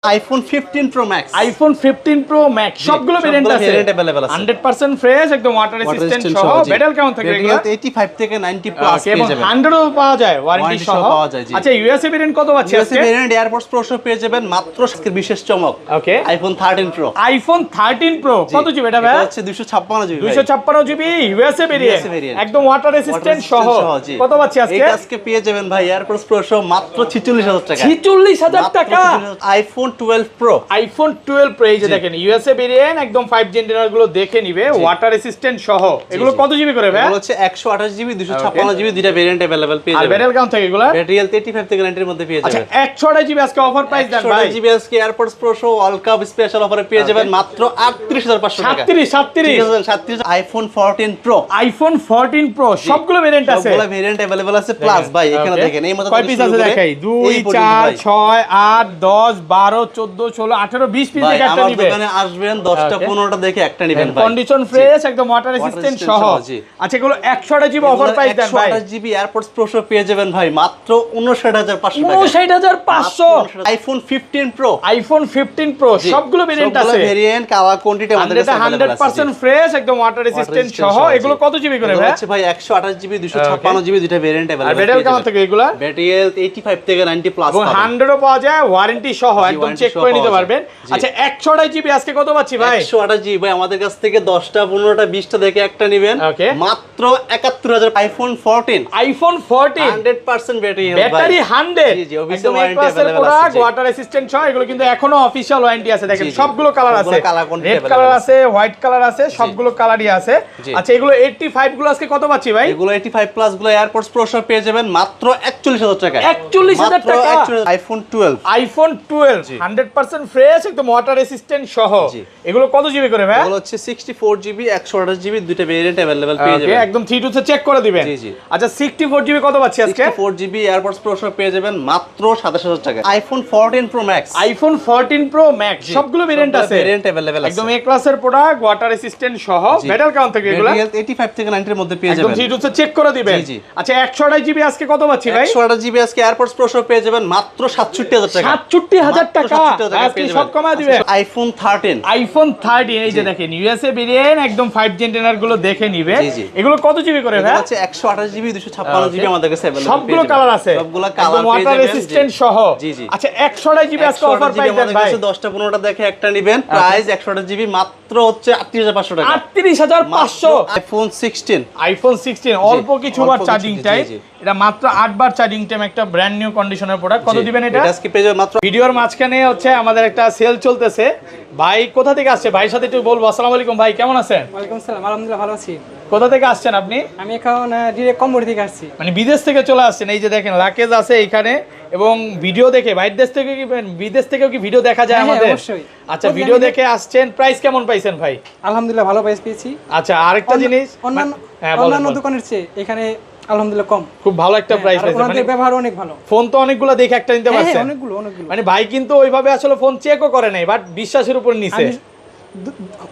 iPhone 15 Pro Max iPhone 15 Pro Max সবগুলো variant আছে 100% fresh একদম ওয়াটার রেজিস্ট্যান্ট সহ ব্যাটারি কেমন থাকে এগুলো 85 থেকে 90 প্লাস পেয়ে যাবেন 100 ও পাওয়া যায় ওয়ারেন্টি সহ আচ্ছা ইউএসএ ভেরিয়েন্ট কত পাচ্ছি আজকে ইউএসএ ভেরিয়েন্ট এয়ারপডস প্রো পেয়ে যাবেন মাত্র আজকের বিশেষ চমক ওকে iPhone 13 Pro iPhone 13 Pro কত জিবি এটা ভাই এটা হচ্ছে 256 জিবি 256 জিবি ইউএসএ ভেরিয়েন্ট একদম ওয়াটার রেজিস্ট্যান্ট সহ কত পাচ্ছি আজকে আজকে পেয়ে যাবেন ভাই এয়ারপডস প্রো মাত্র 46000 টাকা 46000 টাকা iPhone 12 Pro iPhone 12 Pro এই যে দেখেন ইউএসএ ভেরিয়েন্ট একদম 5 জেনারেল গুলো দেখে নিবে ওয়াটার রেজিস্ট্যান্ট সহ এগুলো কত জিবি করে ভাই এগুলো হচ্ছে 128 জিবি 256 জিবি দুইটা ভেরিয়েন্ট अवेलेबल পেয়ে যাবেন আর ব্যাটারি কেমন থাকে এগুলো ব্যাটারি 85 থেকে 90 এর মধ্যে পেয়ে যাবেন আচ্ছা 128 জিবি আজকে অফার প্রাইস দেন ভাই 128 জিবি আজকে AirPods pro world cup special অফারে পেয়ে যাবেন মাত্র 38500 টাকা 37 iPhone 14 Pro iPhone 14 Pro সবগুলো ভেরিয়েন্ট আছে সবগুলো ভেরিয়েন্ট अवेलेबल আছে প্লাস ভাই এখানে দেখেন এই মতো কয় পিস আছে দেখাই 2 4 6 8 10 12 14 16 18 20 পিস দেখে একটা আমার নিবে দোকানে আসবেন 10টা 15টা দেখে একটা নেবেন ভাই কন্ডিশন ফ্রেশ একদম ওয়াটার রেজিস্ট্যান্ট সহ আচ্ছা এগুলো 128 জিবি অফার প্রাইস দেন ভাই 128 জিবি এয়ারপডস প্রো পেয়ে যাবেন ভাই মাত্র 59500 টাকা 59500 iPhone 15 Pro iPhone 15 Pro সবগুলো ভেরিয়েন্ট আছে সবগুলো ভেরিয়েন্ট কালার কোয়ান্টিটি আমাদের কাছে এটা 100% ফ্রেশ একদম ওয়াটার রেজিস্ট্যান্ট সহ এগুলো কত জিবি করে ভাই আচ্ছা ভাই 128 জিবি 256 জিবি দুইটা ভেরিয়েন্ট अवेलेबल আর ব্যাটারি কেমন থাকে এগুলো ব্যাটারি 85 থেকে 90 প্লাস এবং 100 ও পাওয়া যায় ওয়ারেন্টি সহ একদম চেক করে নিতে পারবেন আচ্ছা 128 জিবি আজকে কত পাচ্ছি ভাই 128 জিবি ভাই আমাদের কাছ থেকে 10টা 15টা 20টা দেখে একটা নেবেন মাত্র 71000 iPhone 14 iPhone 14 100% ব্যাটারি 100 জি জি একদম এই ক্লাসের প্রোডাক্ট ওয়াটার রেজিস্ট্যান্ট সহ এগুলো কিন্তু এখনো অফিশিয়াল ওয়ারেন্টি আছে দেখেন সবগুলো কালার আছে রেড কালার আছে হোয়াইট কালার আছে সবগুলো কালারই আছে আচ্ছা এগুলো 85 গুলো আজকে কত পাচ্ছি ভাই এগুলো 85 প্লাস গুলো এয়ারপডস প্রো পেয়ে যাবেন মাত্র 41000 টাকা 41000 টাকা iPhone 12 iPhone 12 100% ফ্রেশ একদম ওয়াটার রেজিস্ট্যান্ট সহ এগুলো কত জিবি করে ভাই এগুলো হচ্ছে 64 জিবি 128 জিবি দুইটা ভেরিয়েন্ট अवेलेबल পেয়ে যাবেন একদম 3 টু চেক করে দিবেন জি জি আচ্ছা 64 জিবি কত পাচ্ছি আজকে 64 জিবি এয়ারপডস প্রো পেয়ে যাবেন মাত্র 27000 টাকা iPhone 14 Pro Max iPhone 14 Pro Max সবগুলো ভেরিয়েন্ট আছে ভেরিয়েন্ট अवेलेबल আছে একদম এ ক্লাসের প্রোডাক্ট ওয়াটার রেজিস্ট্যান্ট সহ ব্যাটারি কেমন থাকে এগুলো 85 থেকে 90 এর মধ্যে পেয়ে যাবেন একদম 3 টু চেক করে দিবেন আচ্ছা 128 জিবি আজকে কত পাচ্ছি ভাই 128 জিবি আজকে এয়ারপডস প্রো পেয়ে যাবেন মাত্র 67000 টাকা 67000 টাকা আজকে সব কমায় দিবেন iPhone 13 iPhone 13 এই যে দেখেন ইউএসএ ভেরিয়েন্ট একদম 5 জেনারেল গুলো দেখে নিবে এগুলো কত জিবি করে ভাই আছে 128 জিবি 256 জিবি আমাদের কাছে अवेलेबल সবগুলো কালার আছে সবগুলো কালার পেয়ে ওয়াটার রেজিস্ট্যান্ট সহ আচ্ছা 128 জিবি আজকে অফার প্রাইস দেন ভাই 10টা 15টা দেখে একটা নেবেন প্রাইস 128 জিবি মাত্র হচ্ছে 38500 টাকা 38500 iPhone 16 iPhone 16 অল্প কিছু বার চার্জিং টাইম এটা মাত্র 8 বার চার্জিং টাইম একটা ব্র্যান্ড নিউ কন্ডিশনের প্রোডাক্ট কত দিবেন এটা আজকে পেয়ে যাবেন মাত্র ভিডিওর মাঝখানে হচ্ছে আমাদের একটা সেল চলতেছে ভাই কোথা থেকে আসছে ভাইয়ের সাথে একটু বলবো আসসালামু আলাইকুম ভাই কেমন আছেন ওয়ালাইকুম আসসালাম আলহামদুলিল্লাহ ভালো আছি কোথা থেকে আসছেন আপনি আমি এখন ডিরেক্ট কম্বোডিয়া থেকে আসছি মানে বিদেশ থেকে চলে আসছেন এই যে দেখেন লাকেজ আছে এখানে এবং ভিডিও দেখে বাইরের দেশ থেকে কি বিদেশ থেকেও কি ভিডিও দেখা যায় আমাদের অবশ্যই আচ্ছা ভিডিও দেখে আসছেন প্রাইস কেমন পাইছেন ভাই আলহামদুলিল্লাহ ভালো প্রাইস পেয়েছি আচ্ছা আরেকটা জিনিস অন্যান্য দোকানের চেয়ে এখানে আলহামদুলিল্লাহ কম খুব ভালো একটা প্রাইস পাইছেন মানে ব্যবহার অনেক ভালো ফোন তো অনেকগুলো দেখে একটা নিতে পারছেন অনেকগুলো মানে ভাই কিন্তু ওইভাবে আসলে ফোন চেকও করে নাই বাট বিশ্বাসের উপর নিছে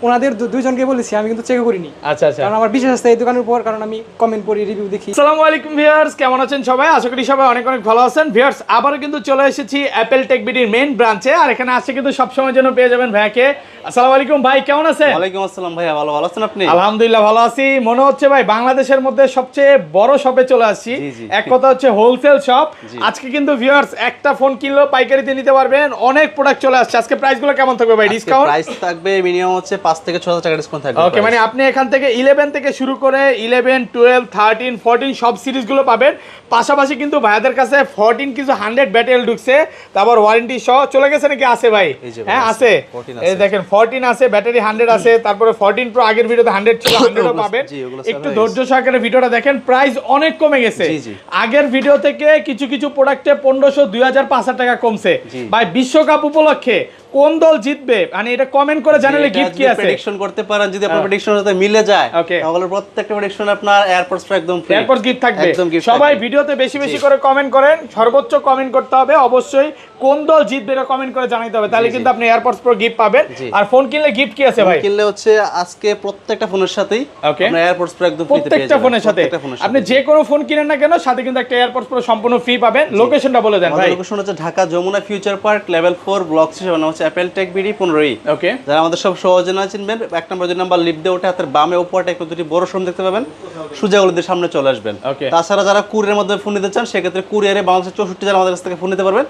ওনাদের দুইজনকে বলেছি আমি কিন্তু চেক করিনি আচ্ছা আচ্ছা কারণ আমার বিশ্বাস আছে এই দোকানের উপর কারণ আমি কমেন্ট পড়ি রিভিউ দেখি আসসালামু আলাইকুম ভিউয়ার্স কেমন আছেন সবাই আশা করি সবাই অনেক অনেক ভালো আছেন ভিউয়ার্স আবারও কিন্তু চলে এসেছি অ্যাপল টেক বিডির মেইন ব্রাঞ্চে আর এখানে আসছে কিন্তু সব সময়ের জন্য পেয়ে যাবেন ভাইকে আসসালামু আলাইকুম ভাই কেমন আছেন ওয়ালাইকুম আসসালাম ভাই ভালো আছেন আপনি আলহামদুলিল্লাহ ভালো আছি মনে হচ্ছে ভাই বাংলাদেশের মধ্যে সবচেয়ে বড় শপে চলে আসছি এক কথা হচ্ছে হোলসেল শপ আজকে কিন্তু ভিউয়ার্স একটা ফোন কিনলেও পাইকারিতে নিতে পারবেন অনেক প্রোডাক্ট চলে আসছে আজকে প্রাইসগুলো কেমন থাকবে ভাই ডিসকাউন্ট প্রাইস থাকবে মিনিমাম হচ্ছে 5 থেকে 6000 টাকা ডিসকাউন্ট থাকবে ওকে মানে আপনি এখান থেকে 11 থেকে শুরু করে 11 12 13 14 সব সিরিজগুলো পাবেন পাশাপাশি কিন্তু ভাইয়াদের কাছে 14 কিছু 100 ব্যাটেল ঢুকছে তারপর ওয়ারেন্টি সহ চলে গেছে নাকি আছে ভাই হ্যাঁ আছে এই দেখেন 14 আছে ব্যাটারি 100 আছে তারপরে 14 প্রো আগের ভিডিওতে 100 ছিল 100 ও পাবেন একটু ধৈর্য সহকারে ভিডিওটা দেখেন প্রাইস অনেক কমে গেছে আগের ভিডিও থেকে কিছু কিছু প্রোডাক্টে 1500 2000 5000 টাকা কমছে ভাই বিশ্বকাপ উপলক্ষে কোন দল জিতবে মানে এটা কমেন্ট করে জানালে গিফট কি আছে প্রেডিকশন করতে পারেন, যদি আপনার প্রেডিকশনের সাথে মিলে যায় Okay. তাহলে প্রত্যেকটা প্রেডিকশন আপনার এয়ারপোর্টস একদম ফ্রি, এয়ারপোর্ট গিফট থাকবে। একদম gift সবাই থাকবে। ভিডিওতে বেশি বেশি জি। করে কমেন্ট করেন, সর্বোচ্চ কমেন্ট করতে হবে অবশ্যই, কোন দল জিতবে এটা কমেন্ট করে জানাতে হবে, তাহলে কিন্তু আপনি এয়ারপোর্টস প্রো গিফট পাবেন। জি। আর ফোন কিনলে গিফট কি আছে ভাই? কিনলে হচ্ছে আজকে প্রত্যেকটা ফোনের সাথেই Okay. আপনার এয়ারপোর্টস একদম ফ্রিতে পেয়ে প্রত্যেকটা যাবেন। ফোনের সাথে প্রত্যেকটা ফোনের আপনি সাথে। যে কোনো ফোন কিনেন না কেন সাথে কিন্তু একটা এয়ারপোর্টস প্রো সম্পূর্ণ ফ্রি পাবেন। লোকেশনটা বলে দেন ভাই। আমাদের লোকেশন হচ্ছে Dhaka Jamuna future park level 4 block 6 নাম হচ্ছে অ্যাপেল টেক বিডি 15 ওকে, যারা আমাদের সব সহজে না চিনবেন, এক নম্বর দুই নাম্বার লিফট দিয়ে উঠে হাতের বামে উপরটা একটু দুটি বড় শোরুম দেখতে পাবেন, সোজা গলিতে সামনে চলে আসবেন। Okay. তাছাড়া যারা কুরিয়ারের মধ্যে ফোন নিতে চান সেক্ষেত্রে কুরিয়ারে বাংলাদেশের 64 জেলা আমাদের কাছ থেকে ফোন নিতে পারবেন,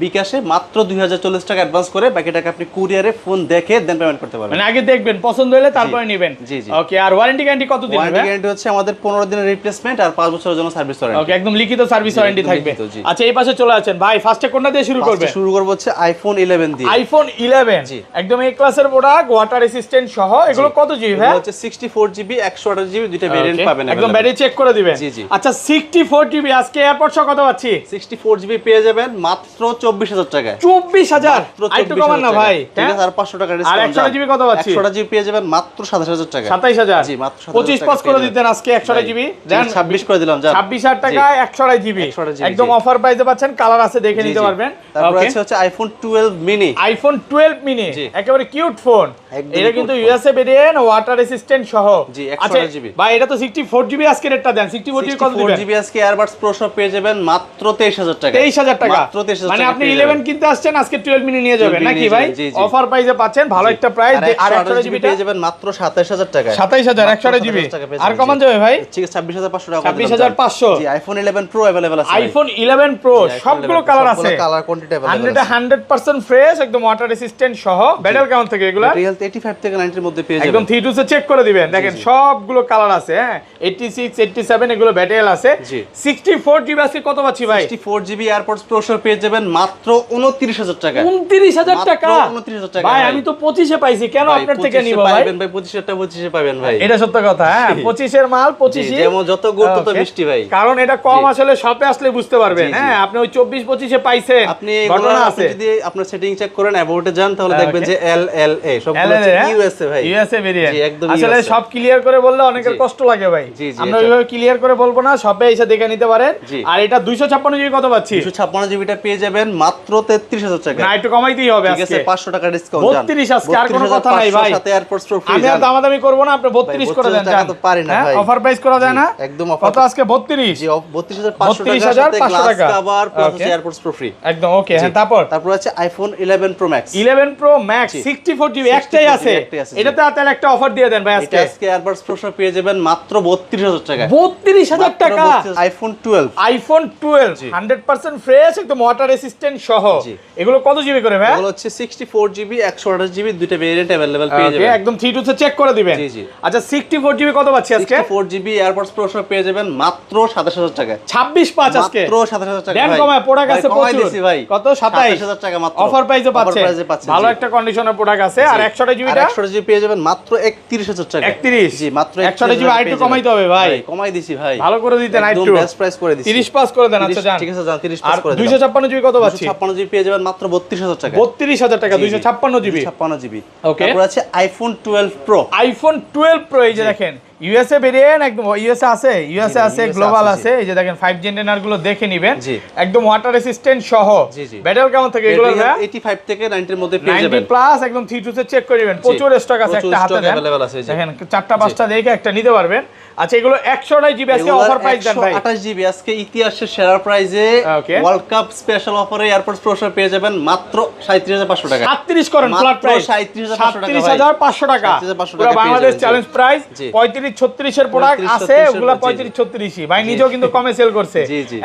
বিকাশে মাত্র 2040 টাকা অ্যাডভান্স করে বাকি টাকা আপনি কুরিয়ারে ফোন দেখে দেন পেমেন্ট করতে পারবেন। মানে আগে দেখবেন পছন্দ হলে তারপরে নেবেন। জি, জি। ওকে, আর ওয়ারেন্টি গ্যারান্টি কত দিন ওয়ারেন্টি হবে? গ্যারান্টি হচ্ছে আমাদের 15 দিনের রিপ্লেসমেন্ট আর 5 বছরের জন্য সার্ভিস ওকে, ওয়ারেন্টি। একদম লিখিত সার্ভিস ওয়ারেন্টি একদম থাকবে। লিখিত, জি। আচ্ছা, এই পাশে চলে আসেন ভাই, ফার্স্টে কোনটা দিয়ে শুরু করবে? শুরু করব হচ্ছে আইফোন 11 দিয়ে। আইফোন 11 জি। একদম এই ক্লাসের প্রোডাক্ট, ওয়াটার রেসিস্ট্যান্ট সহ। এগুলো কত জিবি ভাই? এগুলো হচ্ছে 64 জিবি 128 জিবি দুইটা ভেরিয়েন্ট Okay, পাবেন একদম available। ব্যাটারি চেক করে দিবেন। জি, জি। আচ্ছা, 64 জিবি আজকে এয়ারপোর্ট সহ কত পাচ্ছি? 64 জিবি পেয়ে যাবেন মাত্র 24000 টাকায়। 24000 মাত্র আইটু 24,000 কমান না টাকা। ভাই? ঠিক আছে, আর 500 টাকা আর ডিসকাউন্ট। 128 জিবি কত পাচ্ছি? 128 জিবি পেয়ে যাবেন মাত্র 27000 টাকা। 27000 জি, মাত্র 27,000 25 টাকা পাস করে পেয়ে দিতেন যাবেন। আজকে 128 জিবি দেন 26 করে দিলাম যা। 26000 টাকায় 128 জিবি 128 জিবি, একদম জি। অফার প্রাইসে পাচ্ছেন, কালার আছে দেখে নিতে পারবেন। তারপর ওকে, আছে হচ্ছে আইফোন 12 মিনি। আইফোন 12 মিনি জি। একেবারে কিউট ফোন। একদম এটা cute কিন্তু phone। USA variant, water resistant সহ। জি, 128 আচ্ছা জিবি। ভাই, এটা তো 64 জিবি আজকে রেটটা দেন। 64 জিবি কত 64 দিবেন? জিবি আজকে এয়ারবাডস প্রো সব পেয়ে যাবেন মাত্র 23000 টাকা। 23000 টাকা। মাত্র 23000 মানে টাকা আপনি পেয়ে 11 যাবেন। কিনতে আসছেন, আজকে 12 মিনি নিয়ে যাবেন 12 নাকি নিয়ে ভাই? যাবেন, জি, জি। অফার প্রাইসে পাচ্ছেন, ভালো একটা প্রাইস। আর 128 জিবি জিবিটা পেয়ে যাবেন মাত্র 27000 টাকায়। 27000 128 জিবি। 27,000 টাকা পেয়ে আর যাবেন, কমান জি। যাবে ভাই? ঠিক আছে, 26500 টাকা। 26,500 জি, আইফোন 11 প্রো अवेलेबल আছে। আইফোন 11 প্রো সবগুলো কালার আছে, কালার কোয়ান্টিটি अवेलेबल 100% ফ্রেশ, একদম ওয়াটার রেসিস্ট্যান্ট সহ। ব্যাটারি কেমন থেকে এগুলা? রিয়েল 85 থেকে 90 এর মধ্যে পেয়ে একদম যাবেন। 3 2 চেক করে দিবেন। দেখেন সবগুলো কালার আছে, হ্যাঁ 86 87 এগুলো ব্যাটারি আছে। জি। 64 জিবি আজকে কত পাচ্ছি ভাই? 64 জিবি এয়ারপোর্টস প্রো সব পেয়ে যাবেন মাত্র 29000 টাকা। 29000 টাকা। মাত্র 29000 টাকা ভাই ভাই। আমি তো 25 এ পাইছি, কেন ভাই, আপনার থেকে 25 নিব এ ভাই? পাবেন ভাই, 25 টা 25 এ পাবেন ভাই। এটা সত্য কথা, হ্যাঁ 25 এর মাল 25 জি, যেমন যত গুড় তত Okay. মিষ্টি ভাই। কারণ এটা কম জি। আসলে শপে আসলে বুঝতে পারবেন। জি, জি। হ্যাঁ আপনি ওই 24 25 এ পাইছেন, আপনি ঘটনা এগুলো আপনি আছে। যদি আপনার সেটিং চেক করেন অ্যাবাউটে যান তাহলে দেখবেন Okay. যে LLA সবগুলো LLA, হ্যাঁ? ইউএসএ ভাই। USA variant. জি, একদম আসলে USA সব ক্লিয়ার করে বললে অনেকের জি। কষ্ট লাগে ভাই। জি, জি, আমরা এটা- ওইভাবে ক্লিয়ার করে বলবো না, শপে এসে দেখে নিতে পারেন। জি। আর এটা 256 জিবি কত পাচ্ছি? 256 জিবিটা পেয়ে যাবেন মাত্র 33000 টাকা। না একটু কমাইতেই হবে ঠিক আছে, আজকে। 500 টাকা ডিসকাউন্ট 32 আজকে, আর কোনো কথা নাই ভাই। সাথে এয়ারপোর্টস প্রো ফ্রি আমি আর দামাদামি করবো না, আপনি 32 করে দেন। 32 টাকা তো পারি না ভাই। অফার প্রাইস করা যায় না? একদম offer। কত আজকে? 32 জি, 32500 টাকা 32,500 সাথে টাকা। Glass cover plus Okay. Airpods pro free. একদম ওকে। হ্যাঁ তারপর আছে iPhone 11 pro max. 11 pro max জি। 64 জিবি 64 একটাই আছে। একটাই আছে, জি। এটাতে তাহলে একটা অফার দিয়ে দেন ভাই এটা আজকে। আজকে এয়ারপোর্টস প্রো সব পেয়ে যাবেন মাত্র 32000 টাকা। 32000 টাকা। আইফোন 12 আইফোন 12 জি। 100% ফ্রেশ, একদম ওয়াটার রেসিস্ট্যান্ট সহ। জি। এগুলো কত জিবি করে ভাই? এগুলো হচ্ছে 64 জিবি 128 জিবি দুইটা ভেরিয়েন্ট अवेलेबल পেয়ে ওকে, যাবেন। একদম 3 2 চেক করে দিবেন। জি, জি। আচ্ছা 64 জিবি কত পাচ্ছি আজকে? 64 জিবি এয়ারপোর্টস প্রো সব পেয়ে যাবেন মাত্র 27000 টাকা। 26.5 আজকে। মাত্র 27000 টাকা দেন ভাই। কমায়, প্রোডাক্ট ভাই, আছে কমাই প্রচুর। দিছি ভাই। কত? 27 27000 টাকা মাত্র। অফার প্রাইসে Offer পাচ্ছেন। price এ পাচ্ছেন, ভালো জি। একটা কন্ডিশনের প্রোডাক্ট আছে। আর 128 জিবিটা? 128 জিবি পেয়ে যাবেন মাত্র 31000 টাকা। 31 জি, মাত্র 128 জিবি আইটু কমাইতে হবে ভাই। কমাই দিছি ভাই। ভালো করে দিতেন একদম আইটু। বেস্ট প্রাইস করে দিছি। 30 পাস করে দেন। আচ্ছা জান। ঠিক আছে জান, 30 আর পাস করে দিলাম। 256 জিবি কত পাচ্ছি? 256 জিবি পেয়ে যাবেন মাত্র 32000 টাকা। 32000 টাকা 256 জিবি। 256 জিবি। Okay. তারপর আছে আইফোন 12 প্রো। আইফোন 12 প্রো, এই যে দেখেন ইউএসএ ভেরিয়েন্ট, একদম ইউএসএ আছে, ইউএসএ আছে, USA গ্লোবাল আছে, আছে। এই যে দেখেন 5G এন্টেনার গুলো দেখে নিবেন। জি। একদম ওয়াটার রেসিস্ট্যান্ট সহ। জি, জি। ব্যাটারি কেমন থাকে এগুলো? 85 থেকে 90 এর মধ্যে পেয়ে 90 যাবেন। প্লাস, একদম 3 2 চেক করে নেবেন। প্রচুর স্টক আছে, প্রচুর একটা হাতে stock দেন। available আছে, জি। দেখেন 4টা 5টা দেখে একটা নিতে পারবেন। আচ্ছা এগুলো 128 জিবি আজকে এগুলার অফার প্রাইস দেন ভাই। 128 জিবি আজকে ইতিহাসের সেরা প্রাইজে Okay. ওয়ার্ল্ড কাপ স্পেশাল অফারে এয়ারপোর্টস প্রো সব পেয়ে যাবেন মাত্র 37500 টাকা। 37 করেন মাত্র ফ্ল্যাট প্রাইস 37,500 টাকা ভাই। 37500 টাকা। 37,500 পুরো টাকা পেয়ে বাংলাদেশ যাবেন, জি। Challenge price. জি। 35 36 এর প্রোডাক্ট 35, আছে, 36 ওগুলা জি, জি। 35 36 ভাই নিজেও কিন্তু কমে সেল করছে। জি, জি।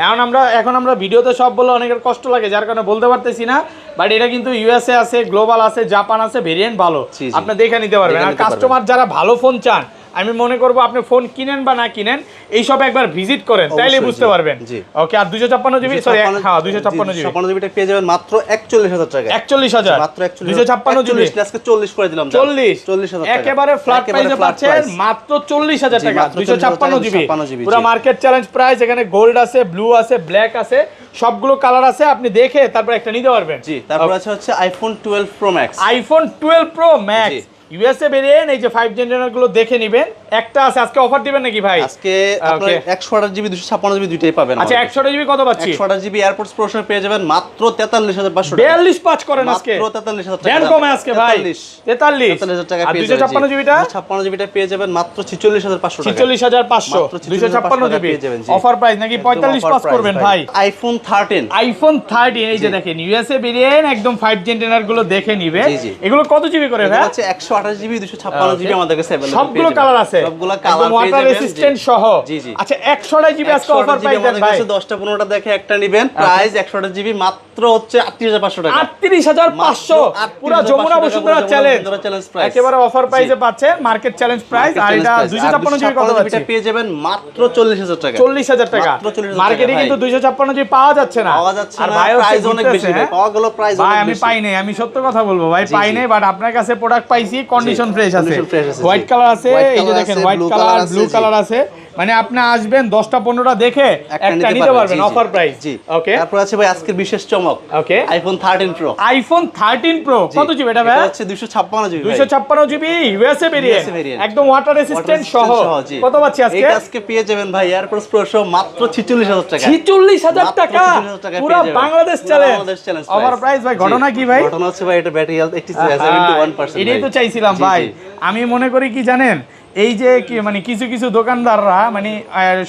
এখন আমরা ভিডিওতে সব বলে অনেকের কষ্ট লাগে, যার কারণে বলতে পারতেছি না। বাট এটা কিন্তু ইউএসএ আছে, গ্লোবাল আছে, জাপান আছে, ভেরিয়েন্ট ভালো। জি, জি। আপনি দেখে নিতে পারবেন। দেখে আর নিতে কাস্টমার যারা ভালো ফোন চান, আমি মনে করবো আপনি ফোন কিনেন বা না কিনেন এই সব একবার ভিজিট করেন তাইলে অবশ্যই, বুঝতে জি, পারবেন। জি। ওকে, আর 256 জিবি, সরি হ্যাঁ 256 জিবি, 56 জিবিটা পেয়ে যাবেন মাত্র 41000 টাকা। 41000 মাত্র 256 জিবি, 41 আজকে 40 করে দিলাম। 40 টাকা। একেবারে ফ্ল্যাট প্রাইসে পাচ্ছেন মাত্র 40000 জি, টাকা। মাত্র 256 জিবি 256 জিবি, পুরো জি। Market challenge price. এখানে গোল্ড আছে, ব্লু আছে, ব্ল্যাক আছে, সবগুলো কালার আছে, আপনি দেখে তারপর একটা নিতে পারবেন। জি, তারপর আছে হচ্ছে iPhone 12 pro max. IPhone 12 pro max জি। ইউএসএ ভেরিয়েন্ট, এই যে 5 জেনারেল গুলো দেখে নেবেন। একটা আছে, আজকে অফার দিবেন নাকি ভাই? আজকে আপনার 128 জিবি 256 জিবি দুইটাই পাবেন। আচ্ছা 128 জিবি কত পাচ্ছি? 128 জিবি এয়ারপোর্টস প্রো পেয়ে যাবেন মাত্র 43500 টাকা। 42 পাঁচ করেন আজকে, মাত্র 43000 টাকা। দেন কমে আজকে ভাই 43000 টাকা আর পেয়ে 256 জিবিটা 256 জিবিটা পেয়ে যাবেন মাত্র 46500 টাকা। 46500 মাত্র 256 জিবি পেয়ে যাবেন, জি। অফার প্রাইস নাকি 45 পাস করবেন ভাই? আইফোন 13 আইফোন 13 এই যে দেখেন ইউএসএ ভেরিয়েন্ট একদম 5 জেনারেল গুলো দেখে নিবে। জি, জি। এগুলো কত জিবি করে ভাই? এটা হচ্ছে 128 জিবি 256 জিবি আমাদের কাছে अवेलेबल। সবগুলো কালার আছে, সবগুলো কালার পেয়ে ওয়াটার যাবেন। রেসিস্ট্যান্ট সহ। জি, জি। আচ্ছা 128 জিবি আজকে অফার প্রাইস দেন ভাই। 10টা 15টা দেখে একটা নেবেন, প্রাইস 128 জিবি মাত্র হচ্ছে 38500 টাকা। 38500 পুরো যমুনা বসুন্ধরা চ্যালেঞ্জ প্রাইস একেবারে অফার প্রাইসে পাচ্ছেন, মার্কেট চ্যালেঞ্জ প্রাইস। আর এটা 256 জিবি কত পাচ্ছি? পেয়ে যাবেন মাত্র 40000 টাকা। 40000 টাকা। মাত্র 40000 মার্কেটে টাকা, কিন্তু ভাই। 256 জিবি পাওয়া যাচ্ছে না। পাওয়া যাচ্ছে আর না, ভাই প্রাইস অনেক বেশি ভাই। পাওয়া গেল প্রাইস ভাই অনেক আমি বেশি। পাই নাই, আমি সত্য কথা বলবো ভাই, জি, পাই জি। নাই, বাট আপনার কাছে প্রোডাক্ট পাইছি, কন্ডিশন ফ্রেশ আছে, condition fresh আছে, হোয়াইট জি। কালার আছে, White এই যে color দেখেন আছে, হোয়াইট blue কালার, color আছে, ব্লু জি। কালার আছে। মানে আপনি আসবেন 10টা 15টা দেখে একটা নিতে পারবেন জি, জি। Offer price. জি। ওকে, তারপর আছে ভাই আজকের বিশেষ চমক, ওকে আইফোন 13 প্রো। আইফোন 13 প্রো কত জিবি এটা ভাই? এটা হচ্ছে 256 জিবি ভাই। 256 জিবি ইউএসএ ভেরিয়েন্ট, variant। একদম ওয়াটার রেসিস্ট্যান্ট সহ। জি। কত পাচ্ছি আজকে? এটা আজকে পেয়ে যাবেন ভাই এয়ারপোর্টস প্রো সহ মাত্র 46000 টাকা। 46000 মাত্র টাকা 46000 টাকা পুরো পেয়ে যাবেন। বাংলাদেশ পুরো challenge Bangladesh challenge offer price ভাই। জি। ঘটনা কি ভাই? ঘটনা হচ্ছে ভাই এটা ব্যাটারি হেলথ 71%। এটাই তো চাইছিলাম জি, ভাই। জি। আমি মনে করি কি জানেন, এই যে কি মানে কিছু কিছু দোকানদাররা মানে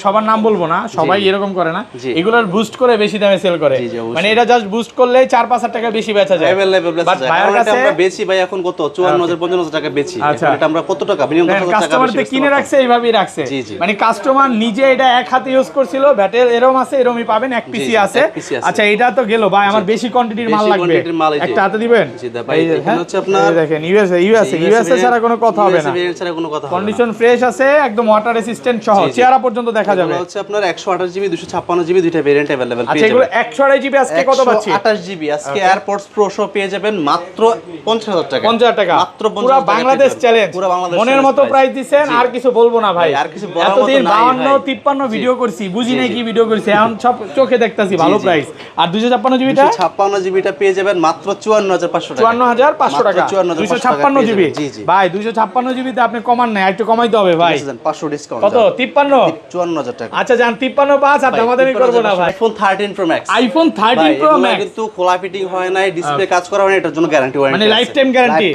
সবার নাম বলবো না, সবাই এরকম করে না, জি। এগুলোর বুস্ট করে বেশি দামে সেল করে। জি, জি, অবশ্যই। মানে এটা জাস্ট বুস্ট করলে 4-5 টাকা বেশি বেচা যায়। अवेलेबल বাট ভাইয়ের কাছে আমরা বেচি ভাই এখন কত 54000 55000 টাকা বেচি। আচ্ছা। এখন এটা আমরা কত টাকা মিনিমাম 10000 টাকা কাস্টমার বেশি তে কিনে রাখছে, এইভাবেই রাখছে। জি, জি। মানে কাস্টমার নিজে এটা এক হাতে ইউজ করছিল, ব্যাটের এরম আছে, এরমই পাবেন, এক পিসি জি, আছে। এক পিসি আছে। আচ্ছা এটা তো গেল ভাই, আমার বেশি কোয়ান্টিটির মাল বেশি লাগবে, quantity-র মাল এই যে। একটা হাতে দিবেন। জি দা ভাই, এই যে, এখানে হ্যাঁ? হচ্ছে আপনার- এই যে দেখেন ইউএসএ ছাড়া কোনো কথা হবে না, ছাড়া কোনো কথা হবে না। কন্ডিশন ফ্রেশ আছে, একদম ওয়াটার রেসিস্ট্যান্ট সহ, জি, জি। চেহারা পর্যন্ত দেখা যাবে। এগুলো হচ্ছে আপনার 128 জিবি 256 জিবি দুইটা ভেরিয়েন্ট अवेलेबल আচ্ছা এগুলো 128 জিবি আজকে কত পাচ্ছি? 128 জিবি আজকে এয়ারপোর্টস প্রো সহ পেয়ে যাবেন মাত্র 50000 টাকা। 50000 টাকা মাত্র 50000 পুরো টাকা বাংলাদেশ পেয়ে যাবেন। চ্যালেঞ্জ, পুরো বাংলাদেশ মনের challenge মতো price। প্রাইস দিবেন, জি। আর কিছু বলবো না ভাই। ভাই, আর কিছু বলার এতদিন মতো নাই 52 ভাই। 53 ভিডিও করছি, বুঝি জি, নাই জি। কি ভিডিও করছি, এখন সব চোখে দেখতাছি ভালো জি। প্রাইস। আর 256 জিবিটা 256 জিবিটা পেয়ে যাবেন মাত্র 54500 টাকা। 54500 টাকা। 256 জিবি জি জি ভাই, 256 জিবিতে আপনি কমান নাই, একটু কমাইতে হবে ভাই। 500 ডিসকাউন্ট কত? 53? 54000 টাকা। আচ্ছা যান 53 আর দামাদামি করবো না ভাই। IPhone 13 pro max. IPhone 13 pro max কিন্তু খোলা ফিটিং হয় নাই, ডিসপ্লে কাজ করা হয় না, এটার জন্য গ্যারান্টি ওয়ারেন্টি মানে লাইফ টাইম গ্যারান্টি।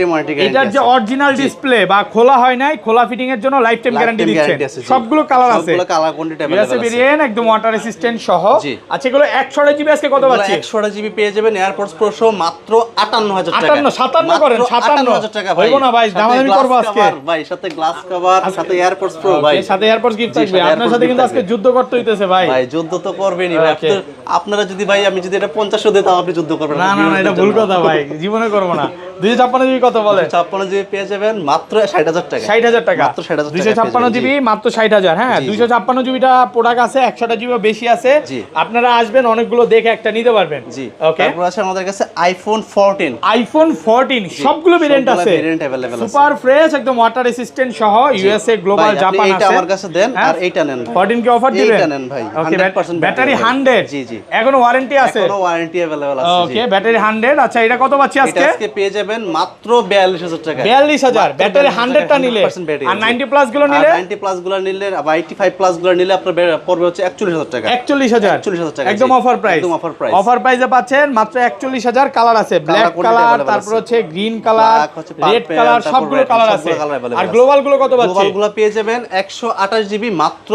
এটার যে অরিজিনাল ডিসপ্লে বা খোলা হয় নাই, খোলা ফিটিং এর জন্য লাইফ টাইম গ্যারান্টি দিচ্ছে। সবগুলো কালার আছে, সবগুলো কালার কোয়ান্টিটি ইউএসএ अवेलेबल আছে। ভেরিয়েন্ট একদম ওয়াটার রেসিস্ট্যান্ট সহ। জি। আচ্ছা এগুলো 128 জিবি আজকে কত পাচ্ছি? 128 জিবি পেয়ে যাবেন এয়ারপোর্টস প্রো সহ মাত্র 58000 টাকা। 58 57 করেন, 58000 টাকা ভাই। হইবো না ভাই, দামাদামি করবো আজকে। ভাই সাথে গ্লাস কভার, সাথে এয়ারপোর্টস প্রো ভাই। Okay, সাথে এয়ারপোর্টস গিফট জি, থাকবে। সাথে আপনার AirPods সাথে gift কিন্তু আজকে থাকবে। যুদ্ধ করতে হইতেছে ভাই। ভাই যুদ্ধ তো করবেনই ভাই। Okay. আপনারা যদি ভাই আমি যদি এটা 50 দিতাম আপনি যুদ্ধ করবেন না না না, এটা ভুল কথা ভাই, জীবনে করবো না। 256 জিবি কত বলে? 56 জিবি পেয়ে যাবেন মাত্র 60000 টাকা। 60000 টাকা। মাত্র 60000 টাকা। 256 জিবি মাত্র 60000। হ্যাঁ, জি, জি। 256 জিবিটা প্রোডাক্ট আছে, 100টা জিবি বেশি আছে। জি। আপনারা আসবেন, অনেকগুলো দেখে একটা নিতে পারবেন। জি। ওকে, তারপর আছে আমাদের কাছে আইফোন 14। আইফোন 14 সবগুলো ভেরিয়েন্ট সবগুলো আছে, variant available আছে। সুপার ফ্রেশ, একদম ওয়াটার রেসিস্ট্যান্ট সহ, ইউএসএ গ্লোবাল ভাই, আপনি জাপান এইটা আছে। আমার কাছে দেন আর এইটা নেন ভাই। 14 কে অফার দিবেন? এইটা নেন ভাই, ওকে, 100% ব্যাটারি battery 100। জি, জি। এখনো ওয়ারেন্টি আছে? এখনো ওয়ারেন্টি अवेलेबल আছে। ওকে, ব্যাটারি 100। আচ্ছা এটা কত পাচ্ছি এটা আজকে? আজকে পেয়ে যাবেন মাত্র 42000 টাকা। 42000 মাত্র ব্যাটারি 42,000 100 টা নিলে, 100% battery, আর জি। 90 প্লাস গুলো আর নিলে 90 প্লাস গুলো নিলে বা 85 প্লাস গুলো নিলে আপনার পড়বে হচ্ছে 41000 টাকা। 41000 41000 টাকা, একদম জি। Offer price. একদম offer price। অফার প্রাইসে পাচ্ছেন মাত্র 41000। কালার আছে ব্ল্যাক quantity কালার, available তারপর আছে। হচ্ছে গ্রিন কালার, Black হচ্ছে রেড purple, কালার, তারপর সবগুলো red, কালার সবগুলো আছে। colour available আর আছে। গ্লোবাল গুলো কত পাচ্ছি? গ্লোবাল গুলো পেয়ে যাবেন 128 জিবি মাত্র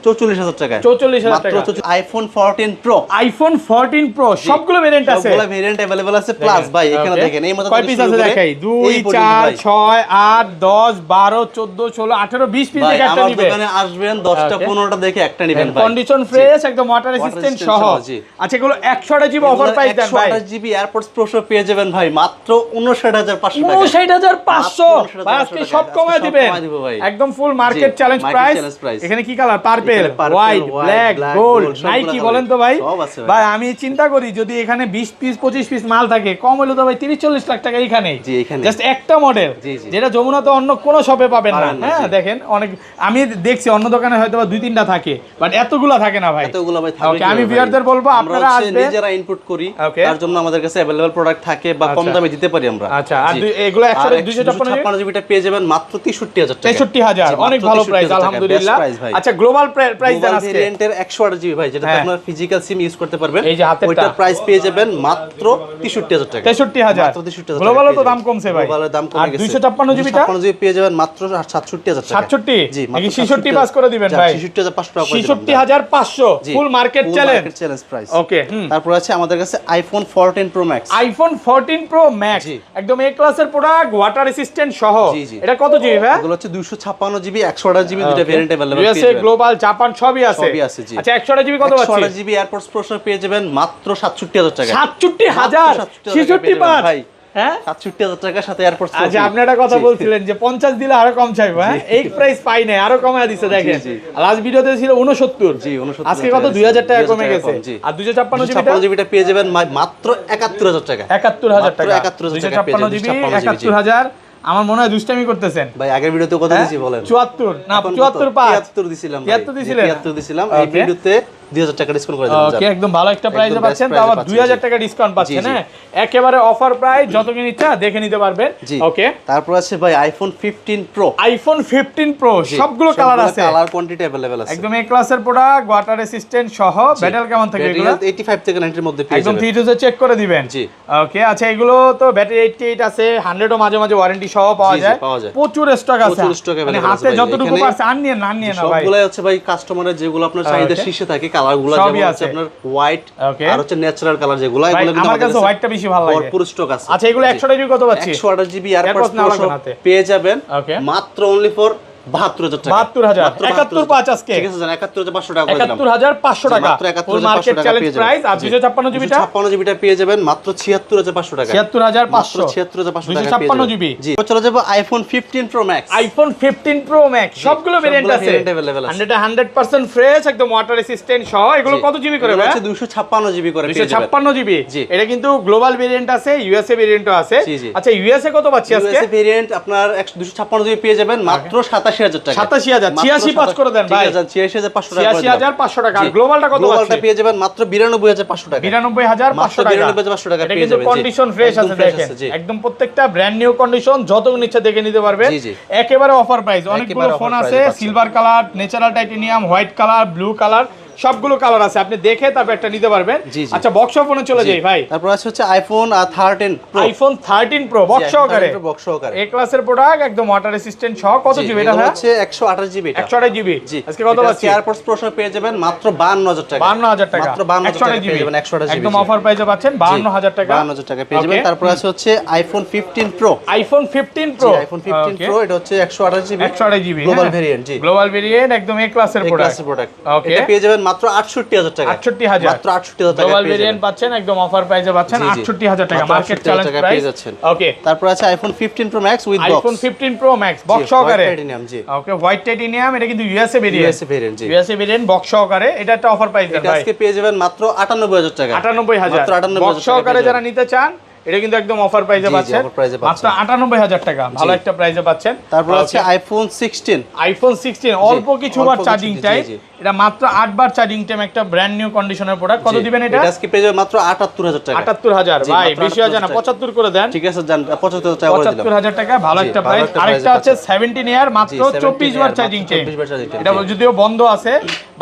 44,000 টাকায় 44,000 টাকা। আইফোন 14 প্রো আইফোন 14 প্রো সবগুলো ভেরিয়েন্ট আছে, সবগুলো ভেরিয়েন্ট अवेलेबल আছে প্লাস ভাই এখানে Okay. দেখেন এই মতো কয় পিস আছে দেখাই 2 4 6 8 10 12 14 16 18 20 পিস দেখে একটা আমার নিবে। দোকানে আসবেন 10টা Okay. 15টা দেখে একটা নেবেন ভাই কন্ডিশন ফ্রেশ একদম ওয়াটার রেসিস্ট্যান্ট সহ। জি। আচ্ছা এগুলো 128 জিবি অফার প্রাইস দেন ভাই। 128 জিবি এয়ারপডস প্রো সহ পেয়ে যাবেন ভাই মাত্র 59500 টাকা 59500 মাত্র ভাই আজকে 59,500 সব কমায় সব দিবেন কমায় দিব ভাই। একদম ফুল মার্কেট জি, চ্যালেঞ্জ market প্রাইস। challenge price। এখানে কি কালার পার্পল এখানে purple, white white, black black, gold gold, সবগুলো নাইকি colour বলেন তো ভাই। সব আছে ভাই। ভাই আমি চিন্তা করি যদি এখানে 20 পিস 25 পিস মাল থাকে কম হলো তো ভাই 30-40 লাখ টাকা এখানে জি, এখানে। জাস্ট একটা মডেল জি, জি। যেটা যমুনাতে অন্য কোনো শপে পাবেন না। পাবেন না, হ্যাঁ জি। দেখেন অনেক আমি দেখছি অন্য দোকানে হয়তো বা 2-3টা থাকে বাট এতগুলা থাকে না ভাই। এতগুলো ভাই থাকবে ওকে কি আমি ভাই? ভিউয়ারদের বলবো আমরা আপনারা হচ্ছে আসবেন। নিজেরা ইনপুট করি Okay. তার জন্য আমাদের কাছে अवेलेबल প্রোডাক্ট থাকে বা কম আচ্ছা। দামে দিতে পারি আমরা আচ্ছা, আর জি। এগুলো আর 256 জিবিটা পেয়ে যাবেন মাত্র 63000 টাকা 63000 জি, অনেক মাত্র ভালো 63,000 প্রাইস টাকা, আলহামদুলিল্লাহ। best price ভাই। আচ্ছা গ্লোবাল প্রাইস দেন আজকে। ভেরিয়েন্টের 128 জিবি ভাই যেটাতে হ্যাঁ। আপনার ফিজিক্যাল সিম ইউজ করতে পারবেন এই যে হাতেরটা। ওইটার প্রাইস পেয়ে যাবেন মাত্র 63000 টাকা 63000 মাত্র 63000 গ্লোবালও তো পেয়ে দাম যাবেন। কমছে ভাই। গ্লোবালের দাম কমে আর গেছে 256 জিবিটা 256 জিবি পেয়ে যাবেন মাত্র 67000 টাকা 67 জি নাকি 66 পাস করে দিবেন ভাই 66500 টাকা করে দিবেন। 66500 জি, full market full challenge. market challenge price। Okay তারপর আছে আমাদের কাছে iPhone 14 pro max iPhone 14 pro max জি। একদম এ ক্লাসের প্রোডাক্ট ওয়াটার রেসিস্ট্যান্ট সহ। জি, জি। এটা কত জিবি ভাই? এগুলো হচ্ছে 256 জিবি 128 জিবি দুটো variant available USA global Japan সবই আছে। সবই আছে, জি। আচ্ছা 128 জিবি কত পাচ্ছি? 128 জিবি এয়ারপডস প্রো পেয়ে যাবেন মাত্র 67000 টাকা 67000 66 পাস ভাই হ্যাঁ 67000 টাকার সাথে এয়ারপডস প্রো আচ্ছা আপনি একটা কথা বলছিলেন যে 50 দিলে আরো কম চাইবো হ্যাঁ এই প্রাইস পাই নাই আরো কমায় দিছে দেখেন জি। লাস্ট ভিডিওতে ছিল 69 জি 69 আজকে কত 2000 টাকা কমে 2000 গেছে কম, জি। আর 256 জিবিটা 256 জিবিটা পেয়ে যাবেন মাত্র 71000 টাকা 71000 টাকা মাত্র 71000 টাকা পেয়ে 256 যাবেন, জিবি 256 জিবি। 71000 আমার মনে হয় দুষ্টামি করতেছেন ভাই আগের ভিডিওতে কত দিয়েছি বলেন 74 না এখন 74 কত? পাঁচ 73 দিছিলাম ভাই। 73 দিছিলেন? 73 দিছিলাম এই Okay. ভিডিওতে 2000 টাকা ডিসকাউন্ট করে দিলাম ওকে একদম ভালো একটা প্রাইসে একদম best পাচ্ছেন price তো আবার এ পাচ্ছেন, 2000 জি। টাকা ডিসকাউন্ট পাচ্ছেন জি। হ্যাঁ একেবারে অফার প্রাইস যত কিনে ইচ্ছা দেখে নিতে পারবেন জি ওকে তারপর আছে ভাই আইফোন 15 প্রো আইফোন 15 প্রো সবগুলো কালার আছে কালার কোয়ান্টিটি अवेलेबल আছে একদম এ ক্লাসের প্রোডাক্ট ওয়াটার রেসিস্ট্যান্ট সহ ব্যাটারি কেমন থাকে এগুলো 85 থেকে 90 এর মধ্যে পেয়ে একদম যাবেন 3 চেক করে দিবেন জি। ওকে আচ্ছা এগুলো তো ব্যাটারি 88 আছে 100 ও মাঝে মাঝে ওয়ারেন্টি সহ পাওয়া জি, জি, যায় পাওয়া যায়। প্রচুর স্টক আছে প্রচুর stock মানে available হাতে আছে ভাই। যতটুকু এখানে পারছে আর নিয়ে না না ভাই সবগুলাই হচ্ছে ভাই কাস্টমারের যেগুলো আপনার চাহিদা Okay. শীর্ষে থাকে কালারগুলো সবই যেমন হচ্ছে আছে। আপনার হোয়াইট Okay. আর হচ্ছে ন্যাচারাল কালার যেগুলো ভাই, এগুলো কিন্তু আমার আমাদের কাছে হোয়াইটটা বেশি ভালো লাগে ভরপুর স্টক আছে আচ্ছা এগুলো 100 জিবি কত পাচ্ছি 128 জিবি AirPods এয়ারপডস নেওয়া প্রো লাগবে না হাতে। পেয়ে যাবেন Okay. মাত্র অনলি ফর 72000 টাকা 72000 মাত্র 71 পাঁচ আজকে ঠিক আছে জান 71500 টাকা করে দিলাম 71500 টাকা মাত্র 71500 ফুল মার্কেট টাকা চ্যালেঞ্জ পেয়ে যাবেন। প্রাইস আর 256 জিবিটা 256 জিবিটা পেয়ে যাবেন মাত্র 76500 টাকা 76500 76500 টাকা 256 জিবি জি তো চলে যাব iPhone 15 pro max iPhone 15 pro max সবগুলো ভেরিয়েন্ট আছে variant available আছে। 100% ফ্রেশ একদম ওয়াটার রেসিস্ট্যান্ট সহ এগুলো কত জিবি করে ভাই 256 জিবি করে পেয়ে যাবেন 256 জিবি জি। এটা কিন্তু গ্লোবাল ভেরিয়েন্ট আছে ইউএসএ ভেরিয়েন্টও আছে জি, জি। আচ্ছা ইউএসএ কত পাচ্ছি আজকে ইউএসএ ভেরিয়েন্ট আপনার 256 জিবি পেয়ে যাবেন মাত্র 87000 টাকা 87000 86 পাঁচ করে দেন ভাই 86500 টাকা করে দিলাম 86500 টাকা আর জি। গ্লোবালটা কত গ্লোবালটা পাচ্ছি পেয়ে যাবেন মাত্র 92500 টাকা 99500 টাকা 92500 টাকা এটা পেয়ে কিন্তু যাবেন, জি। কন্ডিশন ফ্রেশ একদম আছে fresh দেখেন আছে, জি। একদম প্রত্যেকটা ব্র্যান্ড নিউ কন্ডিশন যত ইচ্ছা দেখে নিতে পারবেন জি, জি। একেবারে অফার প্রাইস অনেকগুলো একেবারে ফোন offer আছে price এ পাচ্ছেন। Silver colour natural titanium white colour blue colour সবগুলো কালার আছে আপনি দেখে তারপর একটা নিতে পারবেন জি, জি। আচ্ছা বক্স ফোনে চলে যাই ভাই তারপর আছে হচ্ছে iPhone 13 pro iPhone 13 pro box সহকারে বক্স সহকারে এ ক্লাসের প্রোডাক্ট একদম ওয়াটার রেসিস্ট্যান্ট সহ কত জি, জিবি এটা এগুলো ভাই হচ্ছে 128 জিবি 128 জিবি জি আজকে কত পাচ্ছি এয়ারপডস প্রো সহ পেয়ে যাবেন মাত্র 52000 টাকা 52000 টাকা মাত্র 52000 টাকা 128 পেয়ে যাবেন 128 জিবি একদম অফার প্রাইসে পাচ্ছেন 52000 টাকা 52000 টাকা পেয়ে যাবেন Okay. তারপর আছে হচ্ছে iPhone 15 pro iPhone 15 pro iPhone 15 pro এটা হচ্ছে 128 জিবি 128 জিবি গ্লোবাল ভেরিয়েন্ট জি গ্লোবাল ভেরিয়েন্ট একদম এ ক্লাসের প্রোডাক্ট ক্লাসের প্রোডাক্ট Okay. এটা পেয়ে যাবেন মাত্র 68000 টাকা 68000 মাত্র 68000 টাকা গ্লোবাল পেয়ে ভেরিয়েন্ট যাবেন পাচ্ছেন একদম অফার প্রাইসে পাচ্ছেন জি, জি। 68000 টাকা মাত্র মার্কেট 68000 চ্যালেঞ্জ টাকা প্রাইস পেয়ে যাচ্ছেন। ওকে তারপর আছে iPhone 15 pro max with box iPhone 15 pro max box সহকারে টাইটেনিয়াম জি ওকে হোয়াইট টাইটেনিয়াম এটা কিন্তু ইউএসএ ভেরিয়েন্ট ইউএসএ ভেরিয়েন্ট জি ইউএসএ ভেরিয়েন্ট বক্স সহকারে এটা একটা অফার প্রাইস দেন এটা ভাই আজকে পেয়ে যাবেন মাত্র 98000 টাকা 98000 মাত্র 98000 বক্স টাকা সহকারে পেয়ে যারা নিতে চান এটা কিন্তু একদম অফার প্রাইসে জি, জি, পাচ্ছেন offer price এ মাত্র পাচ্ছেন। 98000 টাকা ভালো জি। একটা প্রাইসে পাচ্ছেন তারপর আছে Okay. আইফোন 16 আইফোন 16 অল্প কিছু বার অল্প চার্জিং কিছু, জি, টাইম জি। এটা মাত্র 8 বার চার্জিং টাইম একটা ব্র্যান্ড নিউ কন্ডিশনের প্রোডাক্ট কত জি, দিবেন এটা আজকে পেয়ে যাবেন মাত্র 78000 টাকা 78000 জি, ভাই মাত্র বেশি হয়ে যায় না 78,000 75 করে দেন ঠিক আছে জান 75000 টাকা করে দিলাম 75000 টাকা ভালো জি, একটা ভালো প্রাইস একটা আরেকটা price এ হচ্ছে 17 ইয়ার মাত্র জি, 17 24 বার year, চার্জিং মাত্র টাইম 24 বার charging time, এটা জি। যদিও বন্ধ আছে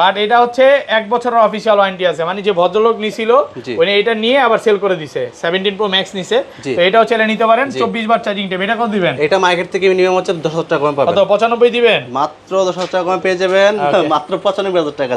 বাট এটা হচ্ছে 1 বছরের অফিসিয়াল ওয়ারেন্টি আছে, মানে যে ভদ্রলোক নিছিল জি। উনি এটা নিয়ে আবার সেল করে দিছে। 17 প্রো ম্যাক্স নিছে, জি। তো এটাও চাইলে নিতে পারেন। 24 বার চার্জিং টাইম। এটা কত দিবেন? এটা মার্কেট থেকে মিনিমাম হচ্ছে 10,000 টাকা কম পাবেন। কত 95 দিবেন? মাত্র 10,000 টাকা কমে পেয়ে যাবেন, Okay. মাত্র 95,000 টাকা।